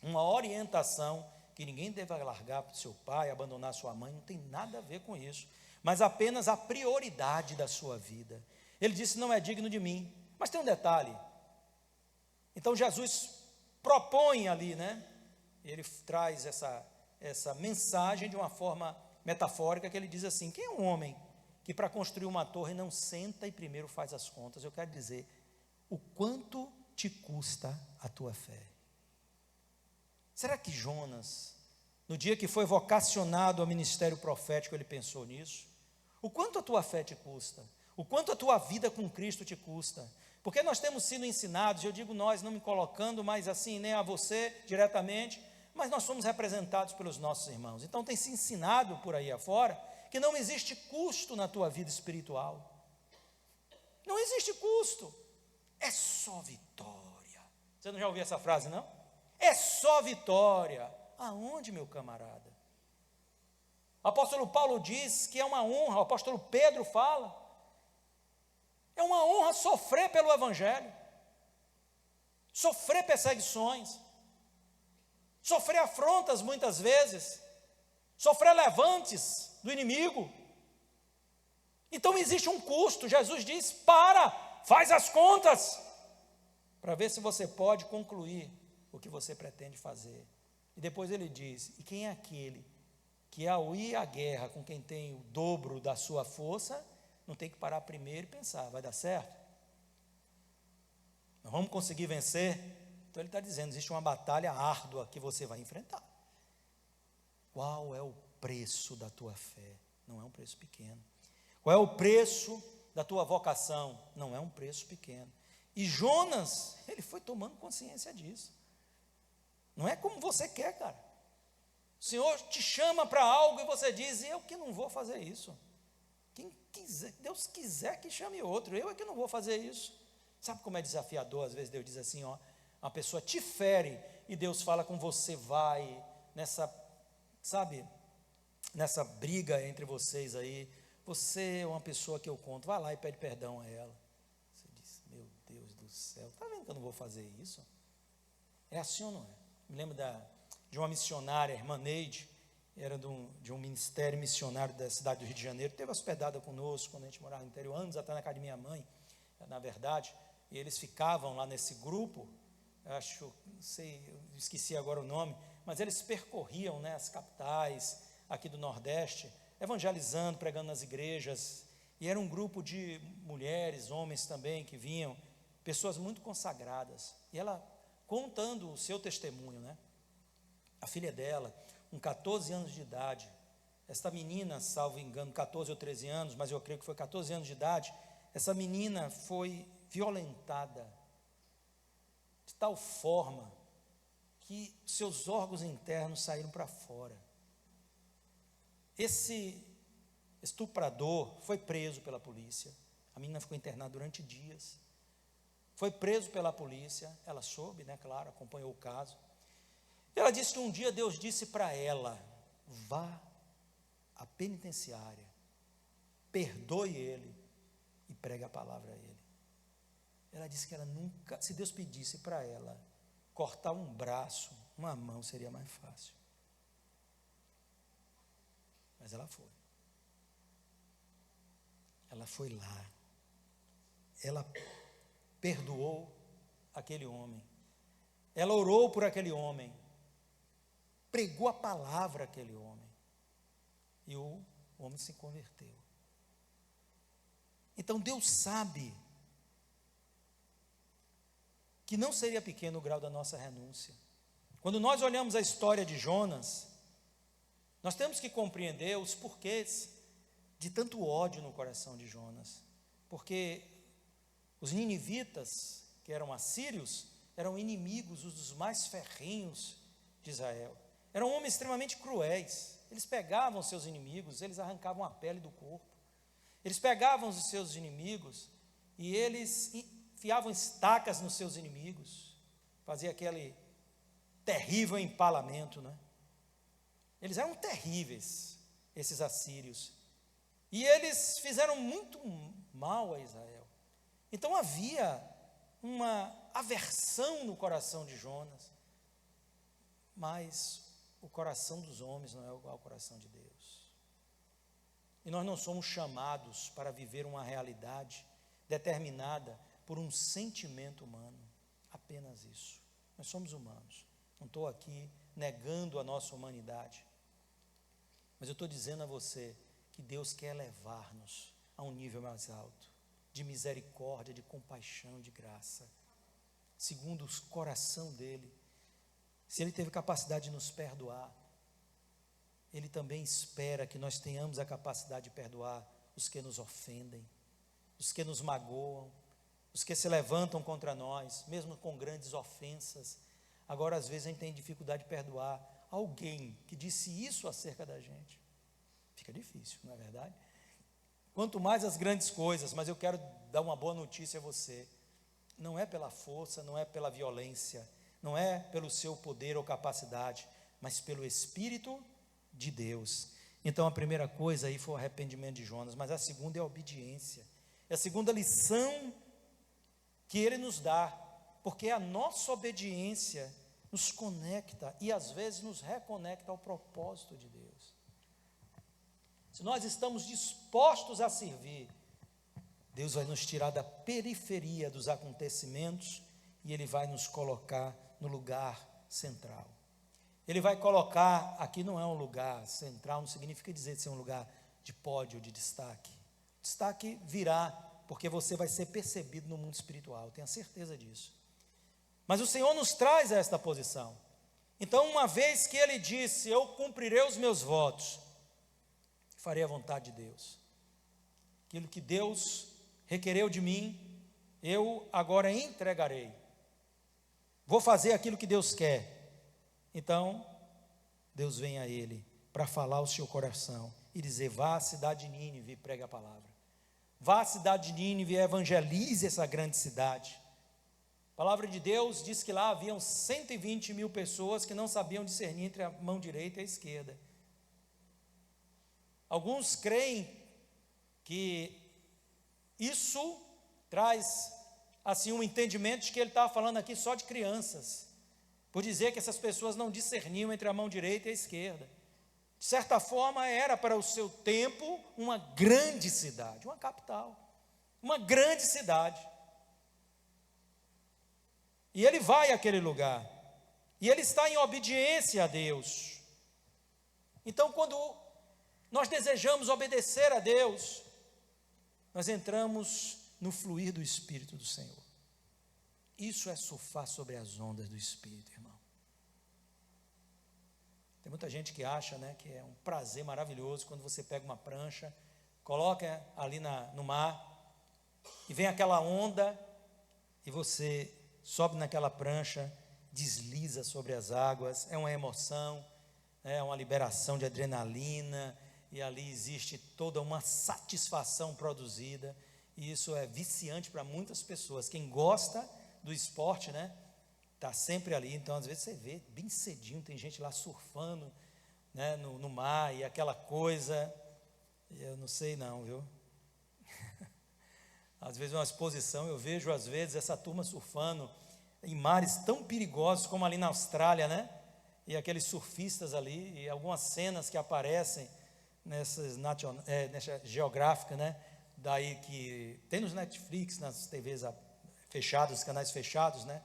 S1: uma orientação que ninguém deve largar para o seu pai, abandonar sua mãe, não tem nada a ver com isso, mas apenas a prioridade da sua vida. Ele disse: não é digno de mim. Mas tem um detalhe. Então Jesus propõe ali, né? Ele traz essa mensagem de uma forma metafórica, que ele diz assim: quem é um homem que para construir uma torre não senta e primeiro faz as contas? Eu quero dizer, o quanto te custa a tua fé? Será que Jonas, no dia que foi vocacionado ao ministério profético, ele pensou nisso? O quanto a tua fé te custa? O quanto a tua vida com Cristo te custa? Porque nós temos sido ensinados, eu digo nós, não me colocando mais assim, nem a você diretamente, mas nós somos representados pelos nossos irmãos. Então tem se ensinado por aí afora que não existe custo na tua vida espiritual. Não existe custo. É só vitória. Você não já ouviu essa frase, não? É só vitória. Aonde, meu camarada? O apóstolo Paulo diz que é uma honra, o apóstolo Pedro fala, é uma honra sofrer pelo evangelho, sofrer perseguições, sofrer afrontas muitas vezes, sofrer levantes do inimigo. Então existe um custo. Jesus diz: faz as contas, para ver se você pode concluir o que você pretende fazer. E depois ele diz: e quem é aquele que ao ir à guerra com quem tem o dobro da sua força, não tem que parar primeiro e pensar, vai dar certo? Nós vamos conseguir vencer? Então ele está dizendo, existe uma batalha árdua que você vai enfrentar. Qual é o preço da tua fé? Não é um preço pequeno. Qual é o preço da tua vocação? Não é um preço pequeno. E Jonas, ele foi tomando consciência disso. Não é como você quer, cara. O Senhor te chama para algo e você diz: eu que não vou fazer isso. Quem quiser, Deus quiser que chame outro, eu é que não vou fazer isso. Sabe como é desafiador? Às vezes Deus diz assim, ó, uma pessoa te fere e Deus fala com você, vai nessa, sabe, nessa briga entre vocês aí, você é uma pessoa que eu conto, vai lá e pede perdão a ela. Você diz: meu Deus do céu, está vendo que eu não vou fazer isso? É assim ou não é? Me lembro de uma missionária, a irmã Neide, era de um ministério missionário da cidade do Rio de Janeiro, esteve hospedada conosco quando a gente morava no interior, anos até na casa de minha mãe, na verdade, e eles ficavam lá nesse grupo, acho, não sei, eu esqueci agora o nome, mas eles percorriam, né, as capitais aqui do Nordeste, evangelizando, pregando nas igrejas, e era um grupo de mulheres, homens também, que vinham, pessoas muito consagradas, e ela contando o seu testemunho, né, a filha dela, com 14 anos de idade, esta menina, salvo engano, 14 ou 13 anos, mas eu creio que foi 14 anos de idade, essa menina foi violentada de tal forma que seus órgãos internos saíram para fora. Esse estuprador foi preso pela polícia, a menina ficou internada durante dias, foi preso pela polícia, ela soube, né, claro, acompanhou o caso. Ela disse que um dia Deus disse para ela: vá à penitenciária, perdoe ele e pregue a palavra a ele. Ela disse que ela nunca, se Deus pedisse para ela cortar um braço, uma mão, seria mais fácil. Mas ela foi. Ela foi lá. Ela perdoou aquele homem. Ela orou por aquele homem. Pregou a palavra àquele homem. E o homem se converteu. Então Deus sabe que não seria pequeno o grau da nossa renúncia. Quando nós olhamos a história de Jonas, nós temos que compreender os porquês de tanto ódio no coração de Jonas. Porque os ninivitas, que eram assírios, eram inimigos, os dos mais ferrenhos de Israel. Eram homens extremamente cruéis. Eles pegavam seus inimigos, eles arrancavam a pele do corpo. Eles pegavam os seus inimigos e eles enfiavam estacas nos seus inimigos. Fazia aquele terrível empalamento, né? Eles eram terríveis, esses assírios. E eles fizeram muito mal a Israel. Então havia uma aversão no coração de Jonas. Mas o coração dos homens não é igual ao coração de Deus. E nós não somos chamados para viver uma realidade determinada por um sentimento humano. Apenas isso. Nós somos humanos. Não estou aqui negando a nossa humanidade. Mas eu estou dizendo a você que Deus quer levar-nos a um nível mais alto, de misericórdia, de compaixão, de graça, segundo o coração dele. Se ele teve capacidade de nos perdoar, ele também espera que nós tenhamos a capacidade de perdoar os que nos ofendem, os que nos magoam, os que se levantam contra nós, mesmo com grandes ofensas. Agora, às vezes, a gente tem dificuldade de perdoar alguém que disse isso acerca da gente. Fica difícil, não é verdade? Quanto mais as grandes coisas, mas eu quero dar uma boa notícia a você. Não é pela força, não é pela violência, não é pelo seu poder ou capacidade, mas pelo Espírito de Deus. Então a primeira coisa aí foi o arrependimento de Jonas, mas a segunda é a obediência. É a segunda lição que ele nos dá, porque a nossa obediência nos conecta e às vezes nos reconecta ao propósito de Deus. Se nós estamos dispostos a servir, Deus vai nos tirar da periferia dos acontecimentos e Ele vai nos colocar no lugar central. Ele vai colocar, aqui não é um lugar central, não significa dizer ser um lugar de pódio, de destaque. Destaque virá, porque você vai ser percebido no mundo espiritual, tenha certeza disso. Mas o Senhor nos traz a esta posição. Então, uma vez que Ele disse, eu cumprirei os meus votos, farei a vontade de Deus. Aquilo que Deus requereu de mim, eu agora entregarei. Vou fazer aquilo que Deus quer. Então, Deus vem a ele para falar ao seu coração e dizer, vá à cidade de Nínive e pregue a palavra. Vá à cidade de Nínive e evangelize essa grande cidade. A palavra de Deus diz que lá haviam 120 mil pessoas que não sabiam discernir entre a mão direita e a esquerda. Alguns creem que isso traz assim um entendimento de que ele estava falando aqui só de crianças, por dizer que essas pessoas não discerniam entre a mão direita e a esquerda. De certa forma era para o seu tempo uma grande cidade, uma capital, uma grande cidade. E ele vai àquele lugar, e ele está em obediência a Deus. Então, quando nós desejamos obedecer a Deus, nós entramos no fluir do Espírito do Senhor. Isso é surfar sobre as ondas do Espírito, irmão. Tem muita gente que acha, né, que é um prazer maravilhoso quando você pega uma prancha, coloca ali no mar, e vem aquela onda, e você sobe naquela prancha, desliza sobre as águas, é uma emoção, é uma liberação de adrenalina, e ali existe toda uma satisfação produzida, e isso é viciante para muitas pessoas. Quem gosta do esporte, né, está sempre ali. Então às vezes você vê bem cedinho, tem gente lá surfando, né, no mar, e aquela coisa, eu não sei não, viu? Às vezes uma exposição, eu vejo às vezes essa turma surfando em mares tão perigosos como ali na Austrália, né, e aqueles surfistas ali, e algumas cenas que aparecem nessa geográfica, né? Daí que tem nos Netflix, nas TVs fechadas, canais fechados, né?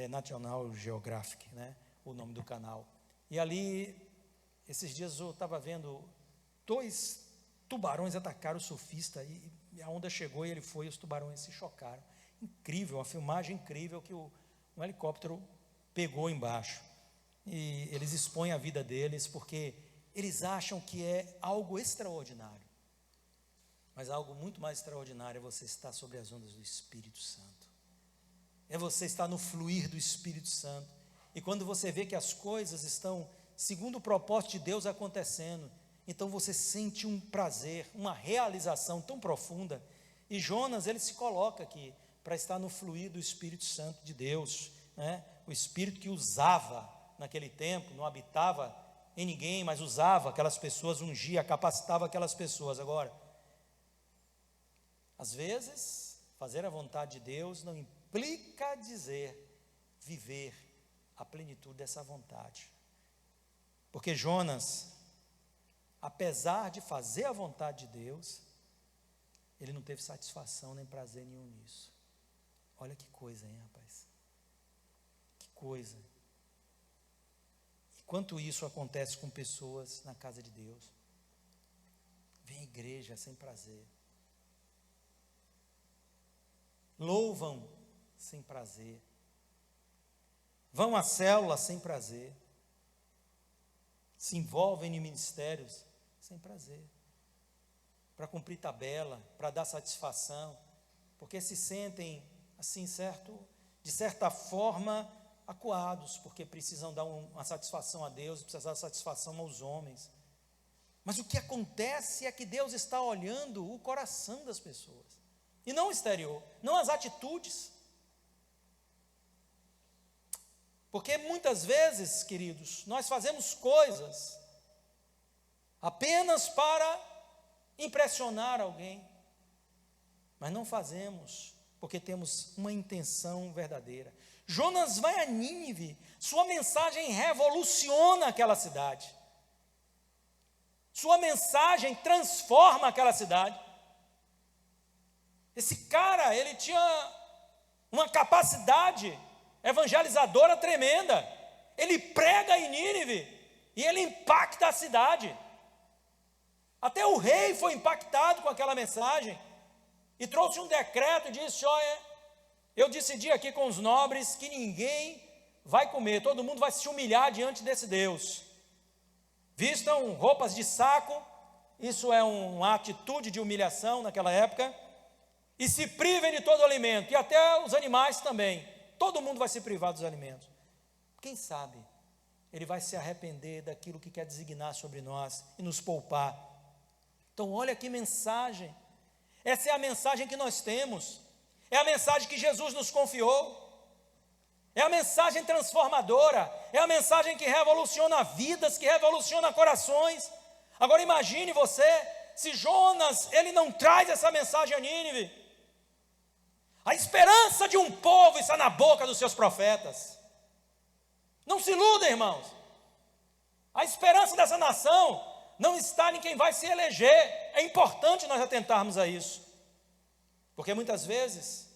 S1: National Geographic, né? O nome do canal. E ali, esses dias eu estava vendo 2 tubarões atacaram o surfista e a onda chegou e ele foi, e os tubarões se chocaram. Incrível, uma filmagem incrível que um helicóptero pegou embaixo. E eles expõem a vida deles porque eles acham que é algo extraordinário. Mas algo muito mais extraordinário é você estar sobre as ondas do Espírito Santo. É você estar no fluir do Espírito Santo. E quando você vê que as coisas estão segundo o propósito de Deus acontecendo, então você sente um prazer, uma realização tão profunda. E Jonas, ele se coloca aqui para estar no fluir do Espírito Santo de Deus, né? O Espírito que usava naquele tempo, não habitava em ninguém, mas usava aquelas pessoas, ungia, capacitava aquelas pessoas. Agora, às vezes, fazer a vontade de Deus não implica viver a plenitude dessa vontade. Porque Jonas, apesar de fazer a vontade de Deus, ele não teve satisfação nem prazer nenhum nisso. Olha que coisa, hein, rapaz? Que coisa. Enquanto isso acontece com pessoas na casa de Deus, vem à igreja sem prazer, louvam sem prazer, vão à célula sem prazer, se envolvem em ministérios sem prazer, para cumprir tabela, para dar satisfação, porque se sentem assim, de certa forma acuados, porque precisam dar uma satisfação a Deus, precisam dar satisfação aos homens. Mas o que acontece é que Deus está olhando o coração das pessoas, e não o exterior, não as atitudes. Porque muitas vezes, queridos, nós fazemos coisas apenas para impressionar alguém, mas não fazemos porque temos uma intenção verdadeira. Jonas vai a Nínive, sua mensagem revoluciona aquela cidade, sua mensagem transforma aquela cidade. Esse cara, ele tinha uma capacidade evangelizadora tremenda. Ele prega em Nínive e ele impacta a cidade. Até o rei foi impactado com aquela mensagem e trouxe um decreto e disse: olha, eu decidi aqui com os nobres que ninguém vai comer, todo mundo vai se humilhar diante desse Deus. Vistam roupas de saco, isso é uma atitude de humilhação naquela época, e se privem de todo o alimento, e até os animais também. Todo mundo vai se privar dos alimentos. Quem sabe ele vai se arrepender daquilo que quer designar sobre nós e nos poupar. Então olha que mensagem. Essa é a mensagem que nós temos. É a mensagem que Jesus nos confiou. É a mensagem transformadora. É a mensagem que revoluciona vidas, que revoluciona corações. Agora imagine você, se Jonas, ele não traz essa mensagem a Nínive. A esperança de um povo está na boca dos seus profetas. Não se iludam, irmãos. A esperança dessa nação não está em quem vai se eleger. É importante nós atentarmos a isso. Porque muitas vezes,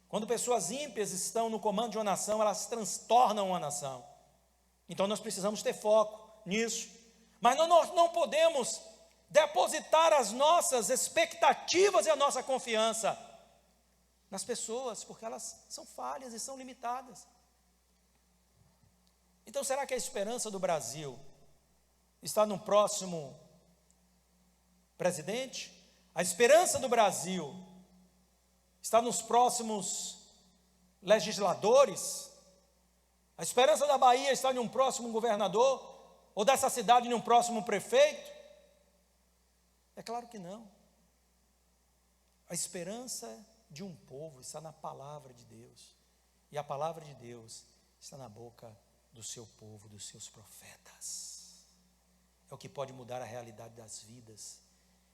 S1: quando pessoas ímpias estão no comando de uma nação, elas transtornam uma nação. Então nós precisamos ter foco nisso. Mas nós não podemos depositar as nossas expectativas e a nossa confiança nas pessoas, porque elas são falhas e são limitadas. Então será que a esperança do Brasil está no próximo presidente? A esperança do Brasil está nos próximos legisladores? A esperança da Bahia está em um próximo governador? Ou dessa cidade em um próximo prefeito? É claro que não. A esperança de um povo está na palavra de Deus, e a palavra de Deus está na boca do seu povo, dos seus profetas. É o que pode mudar a realidade das vidas,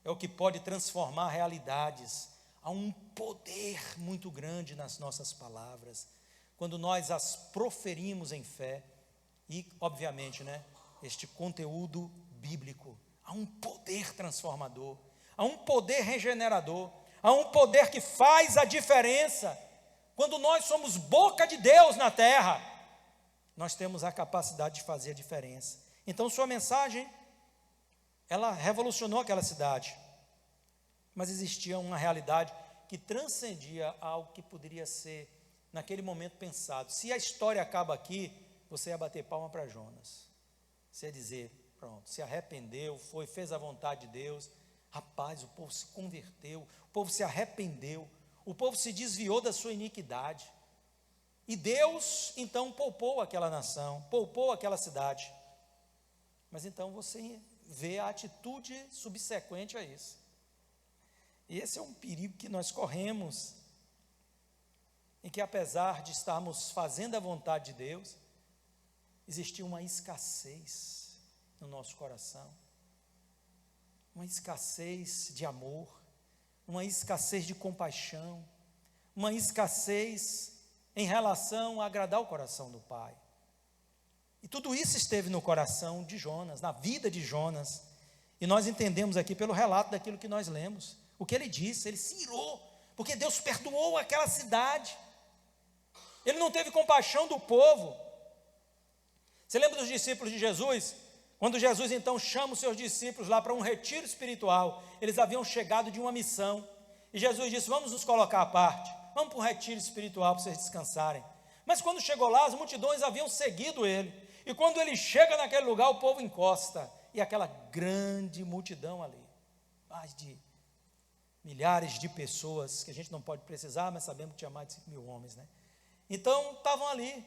S1: é o que pode transformar realidades. Há um poder muito grande nas nossas palavras, quando nós as proferimos em fé, e obviamente, este conteúdo bíblico, há um poder transformador, há um poder regenerador, há um poder que faz a diferença. Quando nós somos boca de Deus na terra, nós temos a capacidade de fazer a diferença. Então sua mensagem, ela revolucionou aquela cidade, mas existia uma realidade que transcendia algo que poderia ser, naquele momento, pensado. Se a história acaba aqui, você ia bater palma para Jonas. Você ia dizer, pronto, se arrependeu, fez a vontade de Deus. Rapaz, o povo se converteu, o povo se arrependeu, o povo se desviou da sua iniquidade. E Deus, então, poupou aquela nação, poupou aquela cidade. Mas então você vê a atitude subsequente a isso. E esse é um perigo que nós corremos, em que apesar de estarmos fazendo a vontade de Deus, existia uma escassez no nosso coração, uma escassez de amor, uma escassez de compaixão, uma escassez em relação a agradar o coração do Pai. E tudo isso esteve no coração de Jonas, na vida de Jonas, e nós entendemos aqui pelo relato daquilo que nós lemos, o que ele disse. Ele se irou, porque Deus perdoou aquela cidade, ele não teve compaixão do povo. Você lembra dos discípulos de Jesus? Quando Jesus então chama os seus discípulos lá para um retiro espiritual, eles haviam chegado de uma missão, e Jesus disse, vamos nos colocar à parte, vamos para um retiro espiritual para vocês descansarem. Mas quando chegou lá, as multidões haviam seguido ele, e quando ele chega naquele lugar, o povo encosta, e aquela grande multidão ali, mais de milhares de pessoas, que a gente não pode precisar, mas sabemos que tinha mais de 5 mil homens, né? Então, estavam ali.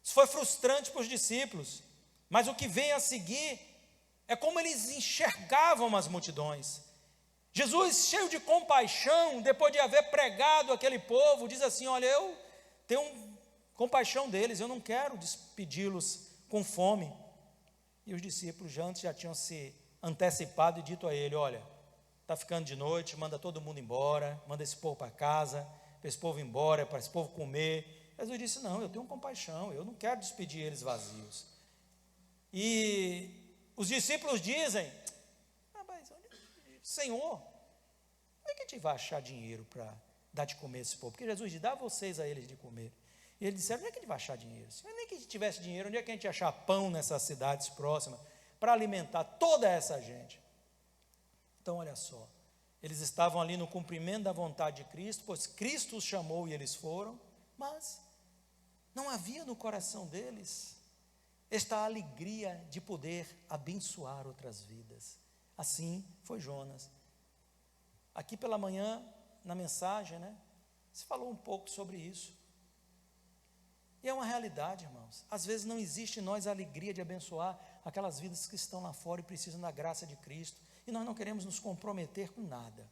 S1: Isso foi frustrante para os discípulos, mas o que vem a seguir é como eles enxergavam as multidões. Jesus, cheio de compaixão, depois de haver pregado aquele povo, diz assim, olha, eu tenho compaixão deles, eu não quero despedi-los com fome. E os discípulos antes já tinham se antecipado e dito a ele, olha, está ficando de noite, manda todo mundo embora, manda esse povo para casa, para esse povo ir embora, para esse povo comer. Jesus disse, não, eu tenho compaixão, eu não quero despedir eles vazios. E os discípulos dizem, mas Senhor, como é que a gente vai achar dinheiro para dar de comer a esse povo? Porque Jesus diz, dá vocês a eles de comer. E eles disseram, onde é que a gente vai achar dinheiro? Se nem que a gente tivesse dinheiro, onde é que a gente ia achar pão nessas cidades próximas para alimentar toda essa gente? Então, olha só, eles estavam ali no cumprimento da vontade de Cristo, pois Cristo os chamou e eles foram, mas não havia no coração deles esta alegria de poder abençoar outras vidas. Assim foi Jonas. Aqui pela manhã, na mensagem, né, se falou um pouco sobre isso. E é uma realidade, irmãos. Às vezes não existe em nós a alegria de abençoar aquelas vidas que estão lá fora e precisam da graça de Cristo. E nós não queremos nos comprometer com nada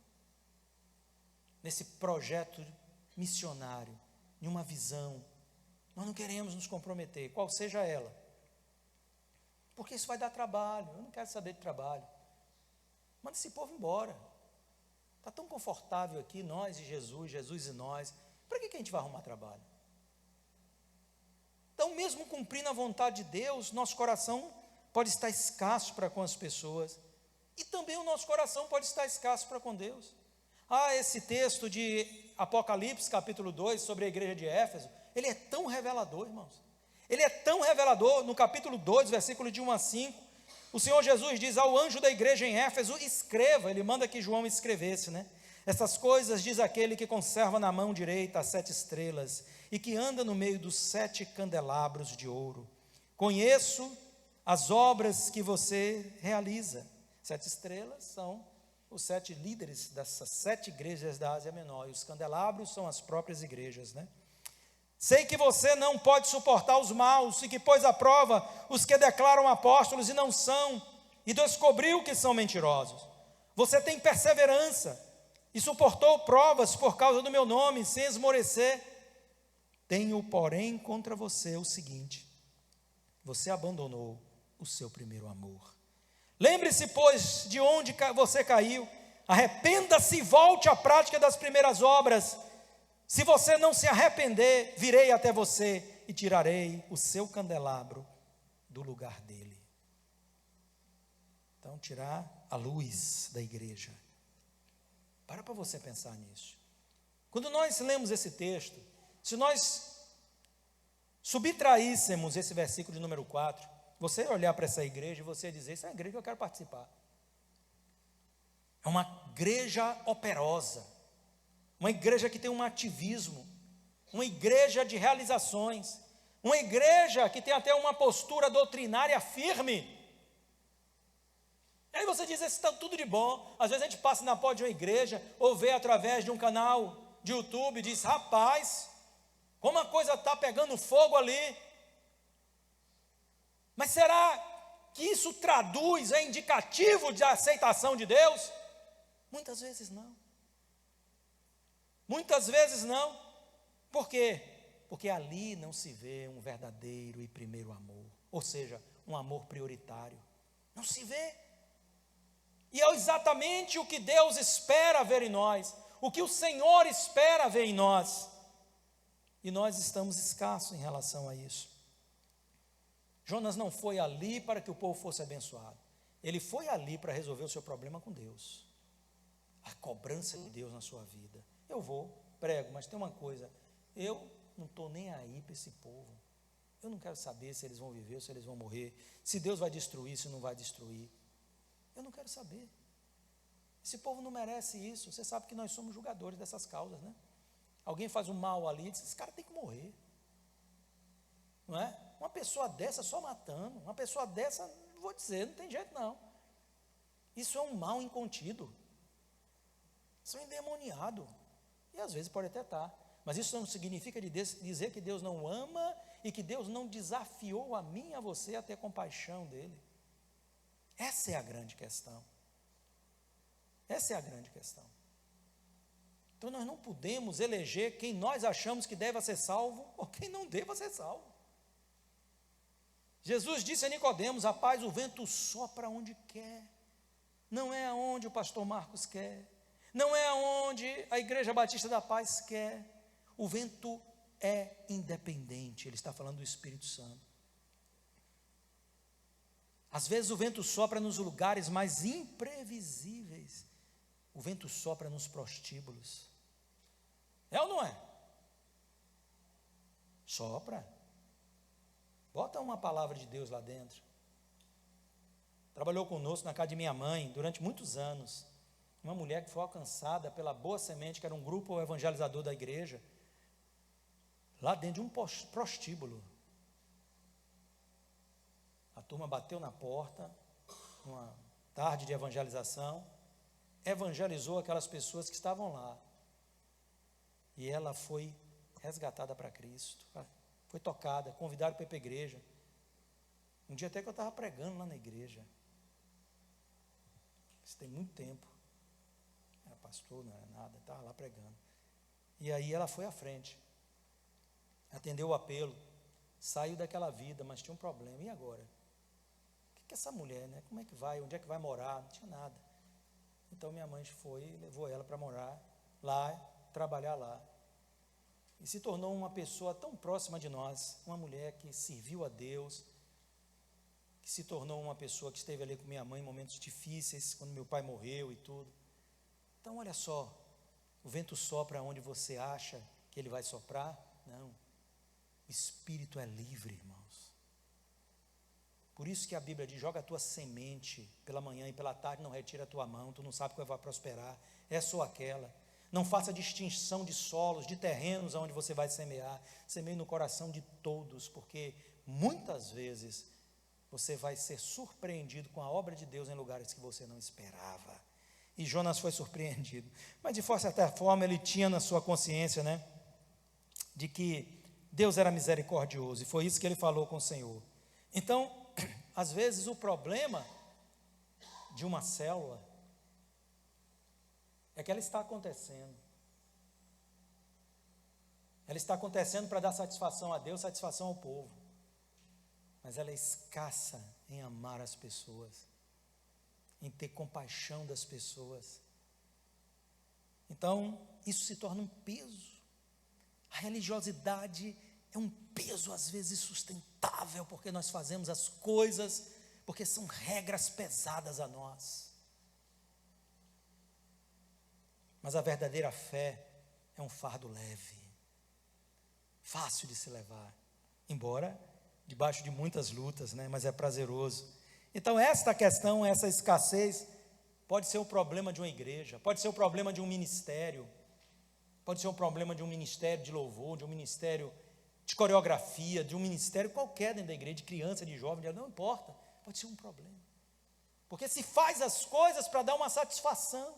S1: nesse projeto missionário, em uma visão. Nós não queremos nos comprometer, qual seja ela, porque isso vai dar trabalho. Eu não quero saber de trabalho. Manda esse povo embora. Está tão confortável aqui, nós e Jesus, Jesus e nós. Para que a gente vai arrumar trabalho? Então, mesmo cumprindo a vontade de Deus, nosso coração pode estar escasso para com as pessoas. E também o nosso coração pode estar escasso para com Deus. Esse texto de Apocalipse, capítulo 2, sobre a igreja de Éfeso, ele é tão revelador, irmãos. Ele é tão revelador. No capítulo 2, versículo de 1 a 5, o Senhor Jesus diz ao anjo da igreja em Éfeso, escreva. Ele manda que João escrevesse, né? Essas coisas diz aquele que conserva na mão direita as 7 estrelas e que anda no meio dos 7 candelabros de ouro. Conheço as obras que você realiza. 7 estrelas são os 7 líderes dessas 7 igrejas da Ásia Menor, e os candelabros são as próprias igrejas, né? Sei que você não pode suportar os maus, e que pôs à prova os que declaram apóstolos e não são, e descobriu que são mentirosos. Você tem perseverança, e suportou provas por causa do meu nome, sem esmorecer. Tenho, porém, contra você o seguinte: você abandonou o seu primeiro amor. Lembre-se, pois, de onde você caiu, arrependa-se e volte à prática das primeiras obras. Se você não se arrepender, virei até você e tirarei o seu candelabro do lugar dele. Então, tirar a luz da igreja. Para você pensar nisso. Quando nós lemos esse texto, se nós subtraíssemos esse versículo de número 4, você olhar para essa igreja e você dizer, isso é uma igreja que eu quero participar. É uma igreja operosa, uma igreja que tem um ativismo, uma igreja de realizações, uma igreja que tem até uma postura doutrinária firme. E aí você diz, isso está tudo de bom. Às vezes a gente passa na porta de uma igreja, ou vê através de um canal de YouTube, e diz, rapaz, como a coisa está pegando fogo ali. Mas será que isso traduz, é indicativo de aceitação de Deus? Muitas vezes não. Muitas vezes não. Por quê? Porque ali não se vê um verdadeiro e primeiro amor. Ou seja, um amor prioritário. Não se vê. E é exatamente o que Deus espera ver em nós. O que o Senhor espera ver em nós. E nós estamos escassos em relação a isso. Jonas não foi ali para que o povo fosse abençoado. Ele foi ali para resolver o seu problema com Deus. A cobrança de Deus na sua vida. Eu vou, prego, mas tem uma coisa. Eu não estou nem aí para esse povo. Eu não quero saber se eles vão viver ou se eles vão morrer. Se Deus vai destruir, se não vai destruir. Eu não quero saber. Esse povo não merece isso. Você sabe que nós somos julgadores dessas causas, né? Alguém faz um mal ali e diz, esse cara tem que morrer. Não é? Uma pessoa dessa só matando. Uma pessoa dessa, não vou dizer, não tem jeito não. Isso é um mal incontido. Isso é um endemoniado. E às vezes pode até estar. Mas isso não significa dizer que Deus não ama e que Deus não desafiou a mim e a você a ter compaixão dele. Essa é a grande questão. Essa é a grande questão. Então nós não podemos eleger quem nós achamos que deva ser salvo ou quem não deva ser salvo. Jesus disse a Nicodemos, rapaz, o vento sopra onde quer. Não é aonde o pastor Marcos quer. Não é aonde a Igreja Batista da Paz quer. O vento é independente. Ele está falando do Espírito Santo. Às vezes o vento sopra nos lugares mais imprevisíveis. O vento sopra nos prostíbulos. É ou não é? Sopra. Bota uma palavra de Deus lá dentro. Trabalhou conosco na casa de minha mãe durante muitos anos. Uma mulher que foi alcançada pela Boa Semente, que era um grupo evangelizador da igreja, lá dentro de um prostíbulo. A turma bateu na porta, uma tarde de evangelização, evangelizou aquelas pessoas que estavam lá. E ela foi resgatada para Cristo. Foi tocada, convidaram para ir para a igreja. Um dia até que eu estava pregando lá na igreja. Isso tem muito tempo. Era pastor, não era nada, estava lá pregando. E aí ela foi à frente. Atendeu o apelo. Saiu daquela vida, mas tinha um problema. E agora? O que é essa mulher, né? Como é que vai? Onde é que vai morar? Não tinha nada. Então minha mãe foi e levou ela para morar lá, trabalhar lá. E se tornou uma pessoa tão próxima de nós, uma mulher que serviu a Deus, que se tornou uma pessoa que esteve ali com minha mãe em momentos difíceis, quando meu pai morreu e tudo. Então olha só, o vento sopra onde você acha que ele vai soprar? Não, o Espírito é livre, irmãos. Por isso que a Bíblia diz, joga a tua semente pela manhã e pela tarde, não retira a tua mão, tu não sabe qual vai prosperar, é só aquela. Não faça distinção de solos, de terrenos onde você vai semear. Semeie no coração de todos, porque muitas vezes você vai ser surpreendido com a obra de Deus em lugares que você não esperava. E Jonas foi surpreendido. Mas de certa forma ele tinha na sua consciência, né, de que Deus era misericordioso. E foi isso que ele falou com o Senhor. Então, às vezes o problema de uma célula é que ela está acontecendo. Ela está acontecendo para dar satisfação a Deus, satisfação ao povo. Mas ela é escassa em amar as pessoas, em ter compaixão das pessoas. Então, isso se torna um peso. A religiosidade é um peso, às vezes, sustentável, porque nós fazemos as coisas porque são regras pesadas a nós. Mas a verdadeira fé é um fardo leve, fácil de se levar, embora debaixo de muitas lutas, né? Mas é prazeroso. Então esta questão, essa escassez, pode ser o problema de uma igreja, pode ser o problema de um ministério, pode ser o problema de um ministério de louvor, de um ministério de coreografia, de um ministério qualquer dentro da igreja, de criança, de jovem, não importa, pode ser um problema. Porque se faz as coisas para dar uma satisfação,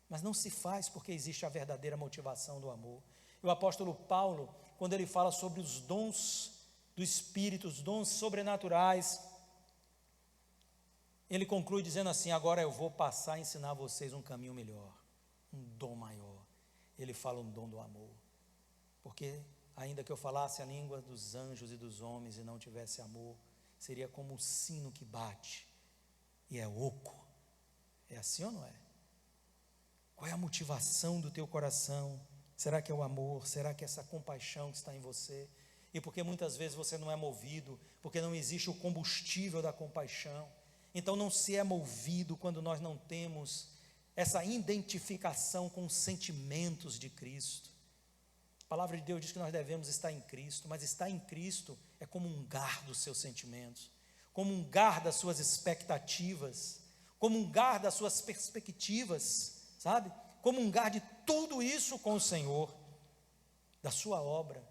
S1: mas não se faz porque existe a verdadeira motivação do amor. E o apóstolo Paulo, quando ele fala sobre os dons do Espírito, os dons sobrenaturais, ele conclui dizendo assim: agora eu vou passar a ensinar a vocês um caminho melhor, um dom maior. Ele fala um dom do amor, porque ainda que eu falasse a língua dos anjos e dos homens e não tivesse amor, seria como um sino que bate e é oco. É assim ou não é? Qual é a motivação do teu coração? Será que é o amor? Será que é essa compaixão que está em você? E porque muitas vezes você não é movido, porque não existe o combustível da compaixão. Então não se é movido quando nós não temos essa identificação com os sentimentos de Cristo. A palavra de Deus diz que nós devemos estar em Cristo, mas estar em Cristo é comungar dos seus sentimentos, comungar das suas expectativas, comungar das suas perspectivas, sabe? Comungar de tudo isso com o Senhor, da sua obra.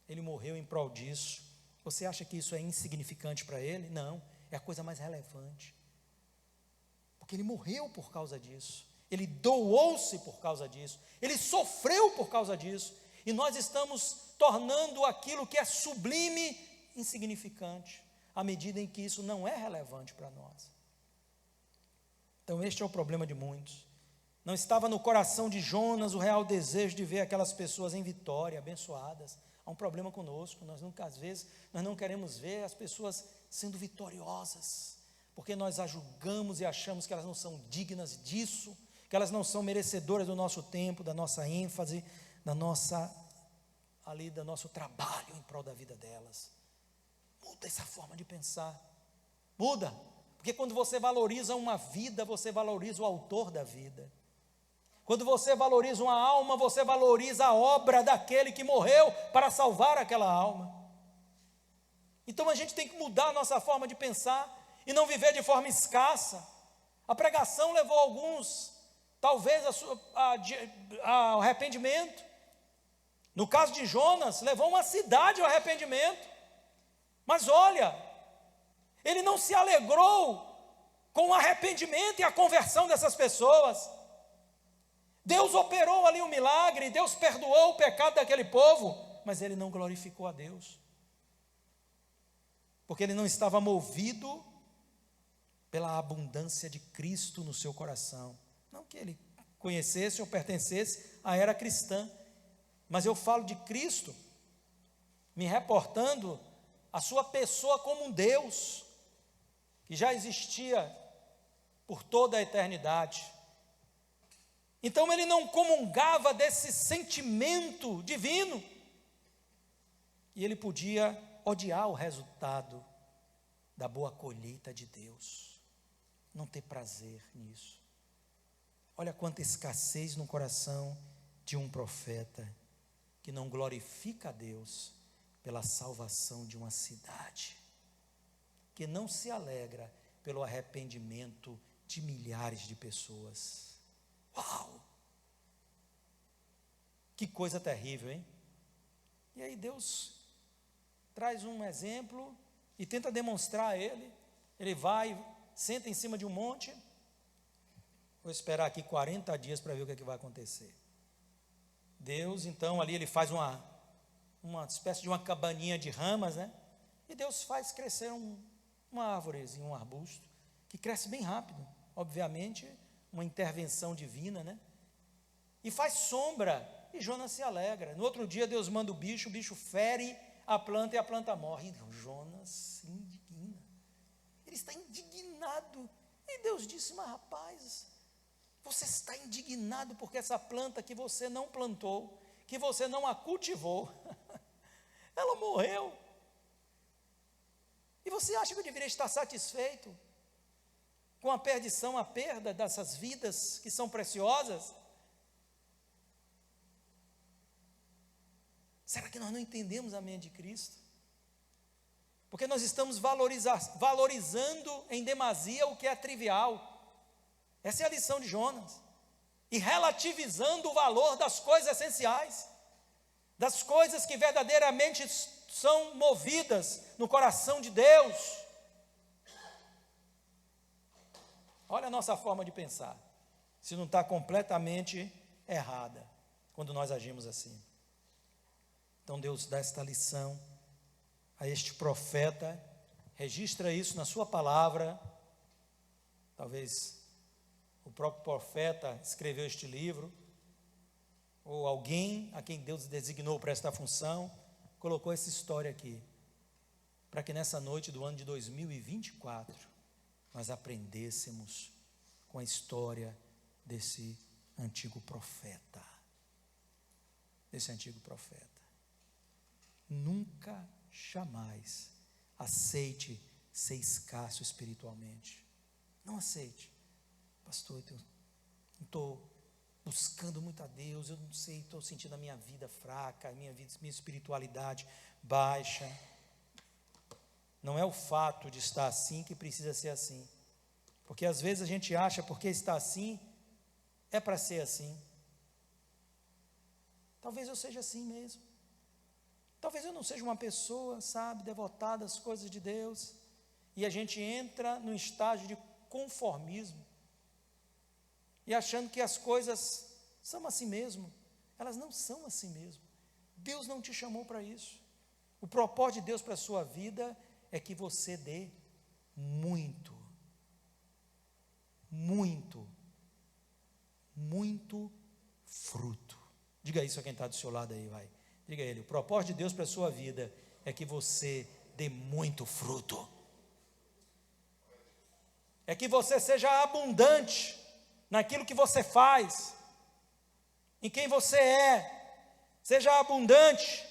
S1: Ele morreu em prol disso. Você acha que isso é insignificante para ele? Não, é a coisa mais relevante. Porque ele morreu por causa disso. Ele doou-se por causa disso. Ele sofreu por causa disso. E nós estamos tornando aquilo que é sublime insignificante, à medida em que isso não é relevante para nós. Então este é o problema de muitos. Não estava no coração de Jonas o real desejo de ver aquelas pessoas em vitória, abençoadas. Há um problema conosco, às vezes, nós não queremos ver as pessoas sendo vitoriosas, porque nós as julgamos e achamos que elas não são dignas disso, que elas não são merecedoras do nosso tempo, da nossa ênfase, do nosso trabalho em prol da vida delas. Muda essa forma de pensar, muda, porque quando você valoriza uma vida, você valoriza o autor da vida. Quando você valoriza uma alma, você valoriza a obra daquele que morreu para salvar aquela alma. Então a gente tem que mudar a nossa forma de pensar e não viver de forma escassa. A pregação levou alguns, talvez, ao arrependimento. No caso de Jonas, levou uma cidade ao arrependimento. Mas olha, ele não se alegrou com o arrependimento e a conversão dessas pessoas. Deus operou ali um milagre, Deus perdoou o pecado daquele povo, mas ele não glorificou a Deus, porque ele não estava movido pela abundância de Cristo no seu coração. Não que ele conhecesse ou pertencesse à era cristã, mas eu falo de Cristo, me reportando a sua pessoa como um Deus, que já existia por toda a eternidade. Então ele não comungava desse sentimento divino, e ele podia odiar o resultado da boa colheita de Deus, não ter prazer nisso. Olha quanta escassez no coração de um profeta, que não glorifica a Deus pela salvação de uma cidade, que não se alegra pelo arrependimento de milhares de pessoas. Uau! Que coisa terrível, hein? E aí Deus traz um exemplo e tenta demonstrar a ele. Ele vai, senta em cima de um monte. Vou esperar aqui 40 dias para ver o que vai acontecer. Deus, então, ali ele faz uma espécie de uma cabaninha de ramas, né? E Deus faz crescer uma árvorezinha, um arbusto, que cresce bem rápido, obviamente, uma intervenção divina, né? E faz sombra, e Jonas se alegra. No outro dia Deus manda o bicho fere a planta e a planta morre. E Jonas se indigna, ele está indignado, e Deus disse: mas rapaz, você está indignado porque essa planta que você não plantou, que você não a cultivou, ela morreu. E você acha que eu deveria estar satisfeito com a perdição, a perda dessas vidas que são preciosas? Será que nós não entendemos a mente de Cristo? Porque nós estamos valorizando em demasia o que é trivial. Essa é a lição de Jonas. E relativizando o valor das coisas essenciais, das coisas que verdadeiramente são movidas no coração de Deus. Olha a nossa forma de pensar, se não está completamente errada, quando nós agimos assim. Então Deus dá esta lição a este profeta, registra isso na sua palavra. Talvez o próprio profeta escreveu este livro, ou alguém a quem Deus designou para esta função, colocou essa história aqui, para que nessa noite do ano de 2024, nós aprendêssemos com a história desse antigo profeta. Nunca, jamais aceite ser escasso espiritualmente. Não aceite. Pastor, eu não estou buscando muito a Deus, eu não sei, estou sentindo a minha vida fraca, minha espiritualidade baixa. Não é o fato de estar assim que precisa ser assim. Porque às vezes a gente acha, porque está assim, é para ser assim. Talvez eu seja assim mesmo. Talvez eu não seja uma pessoa, devotada às coisas de Deus. E a gente entra num estágio de conformismo. E achando que as coisas são assim mesmo. Elas não são assim mesmo. Deus não te chamou para isso. O propósito de Deus para a sua vida é que você dê muito fruto. Diga isso a quem está do seu lado aí, vai. Diga a ele, o propósito de Deus para a sua vida é que você dê muito fruto. É que você seja abundante naquilo que você faz, em quem você é. Seja abundante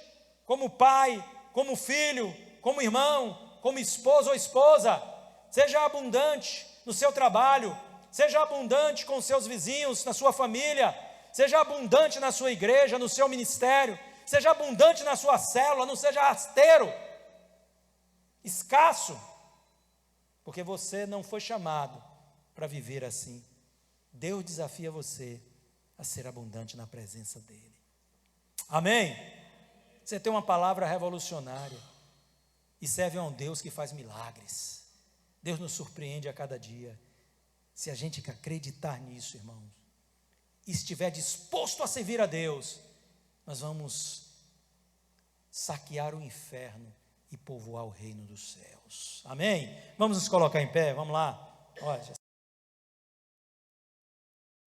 S1: como pai, como filho, como irmão, como esposo ou esposa. Seja abundante no seu trabalho, seja abundante com os seus vizinhos, na sua família, seja abundante na sua igreja, no seu ministério, seja abundante na sua célula, não seja rasteiro, escasso, porque você não foi chamado para viver assim. Deus desafia você a ser abundante na presença dEle. Amém? Você tem uma palavra revolucionária e serve a um Deus que faz milagres. Deus nos surpreende a cada dia. Se a gente acreditar nisso, irmãos, e estiver disposto a servir a Deus, nós vamos saquear o inferno e povoar o reino dos céus. Amém? Vamos nos colocar em pé, vamos lá. Olha,